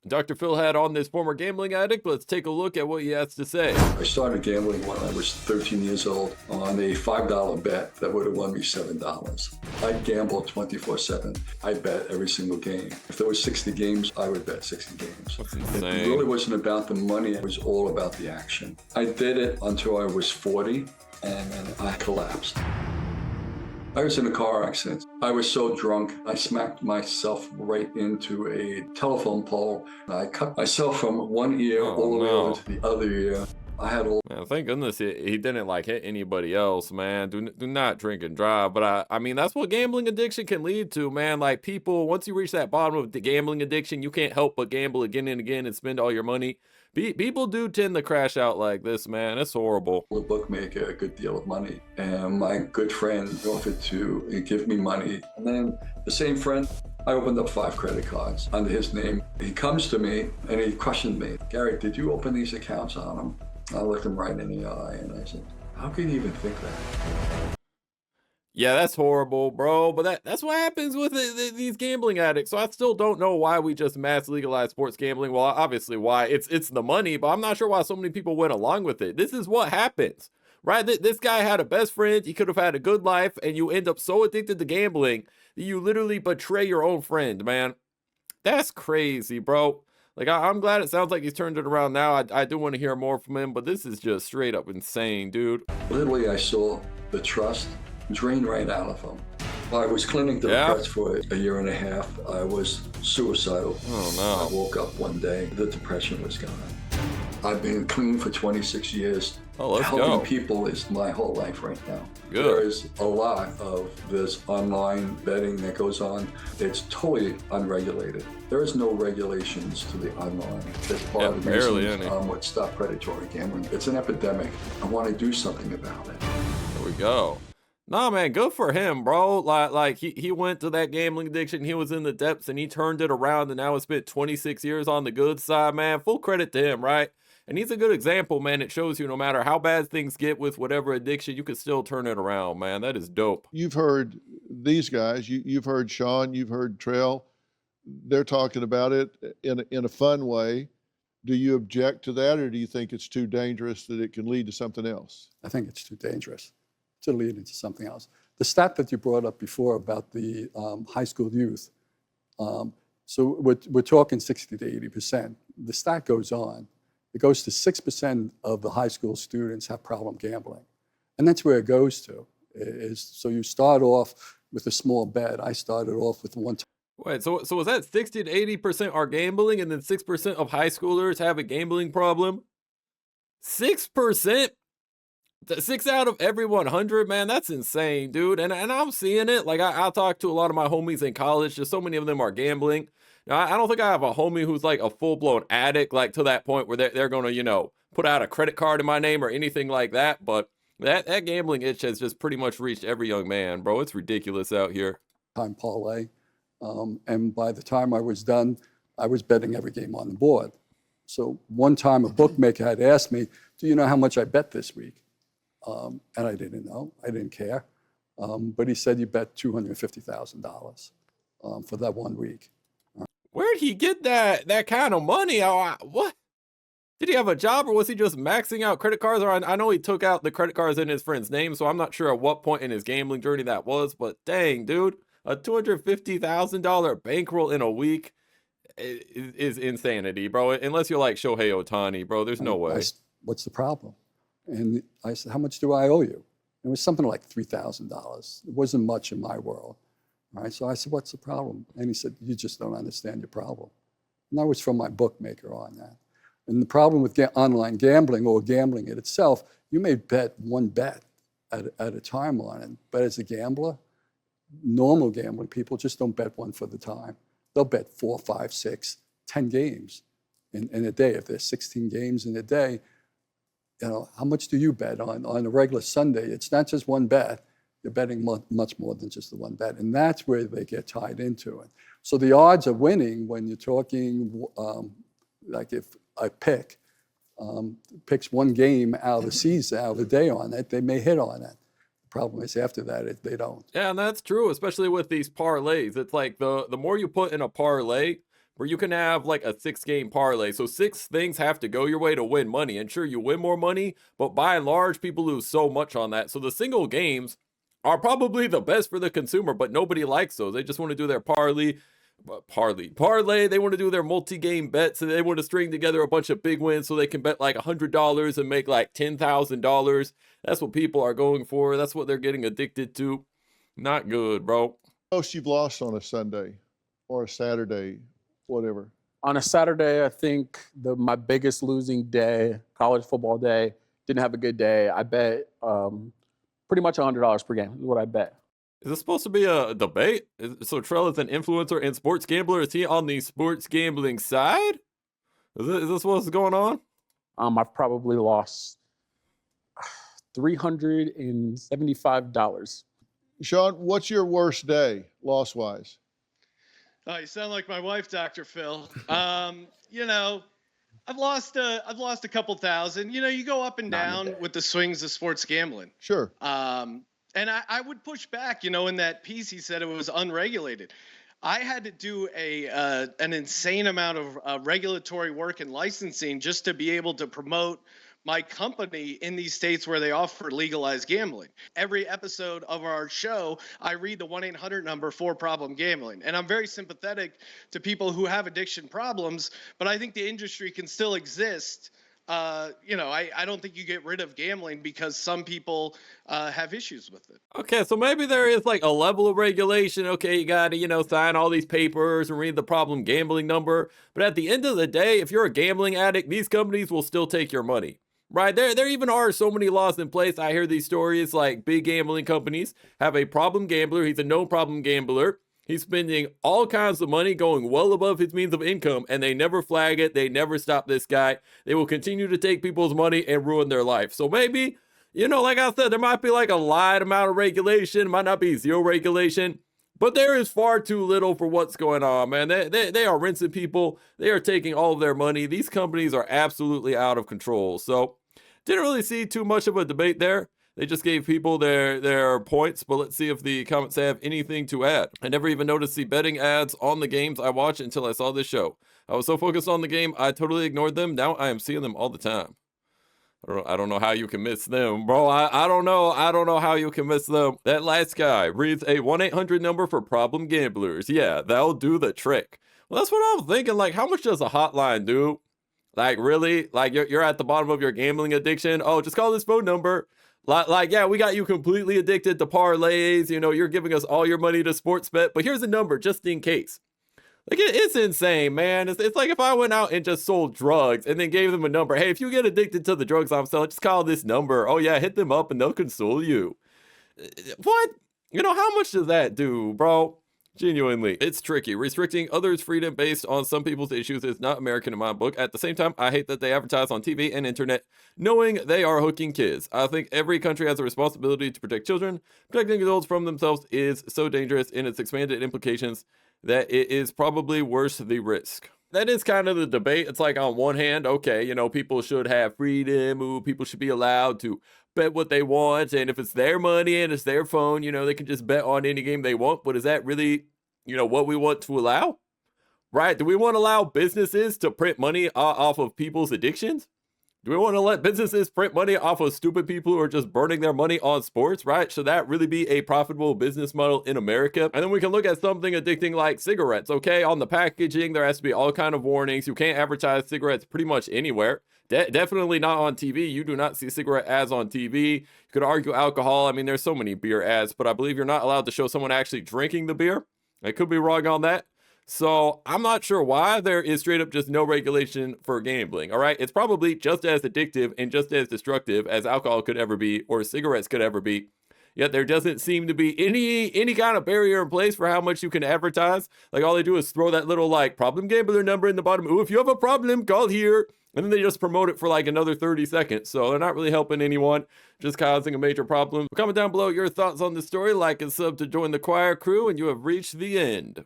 Dr. Phil had on this former gambling addict. Let's take a look at what he has to say. I started gambling when I was 13 years old on a $5 bet that would have won me $7. I gambled 24/7. I bet every single game. If there was 60 games, I would bet 60 games. That's It insane. really wasn't about the money. It was all about the action. I did it until I was 40, and then I collapsed. I was in a car accident. I was so drunk, I smacked myself right into a telephone pole. I cut myself from one ear all the way over to the other ear. I had all. Man, thank goodness he didn't like hit anybody else, man. Do not drink and drive. But I mean, that's what gambling addiction can lead to, man. Like people, once you reach that bottom of the gambling addiction, you can't help but gamble again and again and spend all your money. People do tend to crash out like this, man. It's horrible. The bookmaker a good deal of money, and my good friend offered to give me money. And then the same friend, I opened up 5 credit cards under his name. He comes to me and he questioned me. Gary, did you open these accounts on them? I looked him right in the eye and I said, how could you even think that? Yeah, that's horrible, bro. But that's what happens with these gambling addicts. So I still don't know why we just mass legalize sports gambling. Well, obviously why it's the money, but I'm not sure why so many people went along with it. This is what happens, right? This guy had a best friend. He could have had a good life, and you end up so addicted to gambling that you literally betray your own friend, man. That's crazy, bro. Like, I'm glad it sounds like he's turned it around now. I do want to hear more from him, but this is just straight up insane, dude. Literally, I saw the trust drain right out of him. I was clinic depressed for a year and a half. I was suicidal. Oh, no. I woke up one day, the depression was gone. I've been clean for 26 years. Oh, let's Helping go. people is my whole life right now. Good. There is a lot of this online betting that goes on. It's totally unregulated. There is no regulations to the online. That's part of the reason would stop predatory gambling. It's an epidemic. I want to do something about it. There we go. Nah, man, good for him, bro. Like he went to that gambling addiction. He was in the depths and he turned it around and now has spent 26 years on the good side, man. Full credit to him, right? And he's a good example, man. It shows you no matter how bad things get with whatever addiction, you can still turn it around, man. That is dope. You've heard these guys, you've heard Sean, you've heard Trail. They're talking about it in a fun way. Do you object to that, or do you think it's too dangerous that it can lead to something else? I think it's too dangerous to lead into something else. The stat that you brought up before about the high school youth, so we're talking 60 to 80%. The stat goes on. It goes to 6% of the high school students have problem gambling. And that's where it goes to. So you start off with a small bet. I started off with one. Wait, so was that 60 to 80% are gambling and then 6% of high schoolers have a gambling problem? 6%? 6 out of every 100, man, that's insane, dude. And I'm seeing it. Like, I talk to a lot of my homies in college. Just so many of them are gambling. Now, I don't think I have a homie who's like a full-blown addict, like to that point where they're going to, you know, put out a credit card in my name or anything like that. But that gambling itch has just pretty much reached every young man, bro. It's ridiculous out here. Time parlay. And by the time I was done, I was betting every game on the board. So one time a bookmaker had asked me, do you know how much I bet this week? And I didn't know. I didn't care. But he said you bet $250,000 for that 1 week. Where'd he get that kind of money? What? Did he have a job or was he just maxing out credit cards? Or I know he took out the credit cards in his friend's name, so I'm not sure at what point in his gambling journey that was. But dang, dude, a $250,000 bankroll in a week is insanity, bro. Unless you're like Shohei Ohtani, bro. There's no way. What's the problem? And I said, how much do I owe you? It was something like $3,000. It wasn't much in my world. All right, so I said, what's the problem? And he said, you just don't understand your problem. And that was from my bookmaker on that. And the problem with online gambling or gambling it itself, you may bet one bet at a time on it. But as a gambler, normal gambling people just don't bet one for the time. They'll bet 4, 5, 6, 10 games in a day. If there's 16 games in a day, you know, how much do you bet on a regular Sunday? It's not just one bet. You're betting much more than just the one bet. And that's where they get tied into it. So the odds of winning when you're talking, like if a pick picks one game out of the season, out of the day on it, they may hit on it. The problem is after that, they don't. Yeah, and that's true, especially with these parlays. It's like the more you put in a parlay, where you can have like a 6-game parlay. So 6 things have to go your way to win money. And sure, you win more money, but by and large, people lose so much on that. So the single games are probably the best for the consumer, but nobody likes those. They just want to do their parlay. They want to do their multi-game bets, and they want to string together a bunch of big wins so they can bet like $100 and make like $10,000. That's what people are going for. That's what they're getting addicted to. Not good, bro. Most you've lost on a Sunday or a Saturday, whatever. On a Saturday, I think my biggest losing day, college football day, didn't have a good day. I bet pretty much $100 per game is what I bet. Is this supposed to be a debate? So Trell is an influencer and sports gambler. Is he on the sports gambling side? Is this what's going on? I've probably lost $375. Sean, what's your worst day, loss-wise? Oh, you sound like my wife, Dr. Phil. You know, I've lost a couple thousand. You know, you go up and down with the swings of sports gambling. Sure. And I would push back. You know, in that piece, he said it was unregulated. I had to do an insane amount of regulatory work and licensing just to be able to promote my company in these states where they offer legalized gambling. Every episode of our show, I read the 1-800 number for problem gambling. And I'm very sympathetic to people who have addiction problems, but I think the industry can still exist. You know, I don't think you get rid of gambling because some people have issues with it. Okay, so maybe there is like a level of regulation. Okay, you got to, sign all these papers and read the problem gambling number. But at the end of the day, if you're a gambling addict, these companies will still take your money. Right, there even are so many laws in place. I hear these stories like big gambling companies have a problem gambler. He's a no problem gambler. He's spending all kinds of money going well above his means of income, and they never flag it. They never stop this guy. They will continue to take people's money and ruin their life. So maybe, like I said, there might be like a light amount of regulation. Might not be zero regulation. But there is far too little for what's going on, man. They are rinsing people. They are taking all of their money. These companies are absolutely out of control. So didn't really see too much of a debate there. They just gave people their points, but let's see if the comments have anything to add. I never even noticed the betting ads on the games I watch until I saw this show. I was so focused on the game, I totally ignored them. Now I am seeing them all the time. I don't know how you can miss them, bro. I don't know. I don't know how you can miss them. That last guy reads a 1-800 number for problem gamblers. Yeah, that'll do the trick. Well, that's what I'm thinking. Like, how much does a hotline do? Like, really? Like, you're at the bottom of your gambling addiction. Oh, just call this phone number. Like, yeah, we got you completely addicted to parlays. You're giving us all your money to sports bet. But here's a number just in case. Like, it's insane, man. It's like if I went out and just sold drugs and then gave them a number. Hey, if you get addicted to the drugs I'm selling, just call this number. Oh, yeah, hit them up and they'll console you. What? How much does that do, bro? Genuinely, it's tricky. Restricting others' freedom based on some people's issues is not American in my book. At the same time, I hate that they advertise on TV and internet knowing they are hooking kids. I think every country has a responsibility to protect children. Protecting adults from themselves is so dangerous in its expanded implications that it is probably worth the risk. That is kind of the debate. It's like on one hand, okay, people should have freedom. Ooh, people should be allowed to bet what they want. And if it's their money and it's their phone, they can just bet on any game they want. But is that really, what we want to allow? Right? Do we want to allow businesses to print money off of people's addictions? Do we want to let businesses print money off of stupid people who are just burning their money on sports, right? Should that really be a profitable business model in America? And then we can look at something addicting like cigarettes, okay? On the packaging, there has to be all kind of warnings. You can't advertise cigarettes pretty much anywhere. Definitely not on TV. You do not see cigarette ads on TV. You could argue alcohol. I mean, there's so many beer ads, but I believe you're not allowed to show someone actually drinking the beer. I could be wrong on that. So I'm not sure why there is straight up just no regulation for gambling. All right. It's probably just as addictive and just as destructive as alcohol could ever be or cigarettes could ever be. Yet there doesn't seem to be any kind of barrier in place for how much you can advertise. Like all they do is throw that little like problem gambler number in the bottom. Ooh, if you have a problem, call here. And then they just promote it for like another 30 seconds. So they're not really helping anyone, just causing a major problem. Comment down below your thoughts on the story, like and sub to join the choir crew, and you have reached the end.